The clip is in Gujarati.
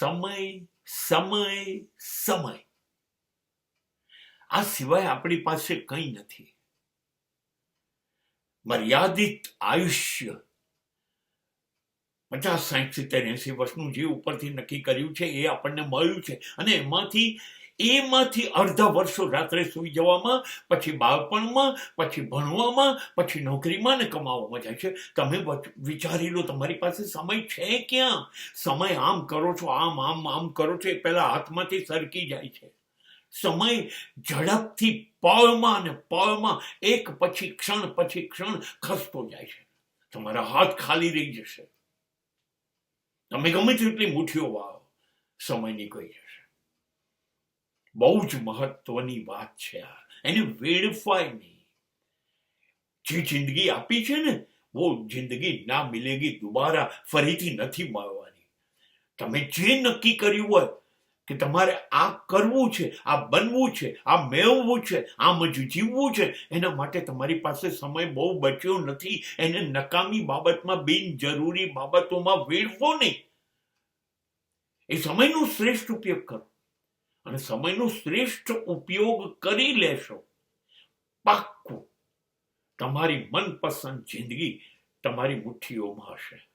સમય સમય સમય, આ સિવાય આપણી પાસે કંઈ નથી. મર્યાદિત આયુષ્ય 50, 60, 70, 80 વર્ષનું જે ઉપરથી નક્કી કર્યું છે એ આપણને મળ્યું છે. અને એમાંથી અડધા વર્ષો રાત્રે સૂઈ જવામાં, પછી બાળપણમાં, પછી ભણવામાં, પછી નોકરીમાં ને કમાવામાં જાય છે. તમે વિચારી લો, તમારી પાસે સમય છે ક્યાં? સમય આમ કરો છો, આમ આમ આમ કરો છો, એ પહેલા હાથમાંથી સરકી જાય છે. સમય ઝડપથી પળમાં ને પળમાં એક પછી ક્ષણ ખસતો જાય છે. તમારા હાથ ખાલી રહી જશે. તમે ગમે તેટલી મુઠ્ઠીઓ વાળો, સમય નીકળી જશે. બહુ જ મહત્વની વાત છે આ. એને વેડફાય નહીં. જે જિંદગી આપી છે ને, वो જિંદગી ના મિલેગી દુબારા, ફરીથી નથી મળવાની. તમે જે નક્કી કર્યું હોય કે તમારે આ કરવું છે, આ બનવું છે, આ મેળવવું છે, આમ જ જીવવું છે, એના માટે તમારી પાસે સમય બહુ બચ્યો નથી. એને નકામી બાબતમાં, બિનજરૂરી બાબતોમાં વેડફો નહીં. એ સમયનો શ્રેષ્ઠ ઉપયોગ કરો. અને સમયનો શ્રેષ્ઠ ઉપયોગ કરી લેશો, પાક્કું તમારી મનપસંદ જિંદગી તમારી મુઠ્ઠીઓમાં હશે.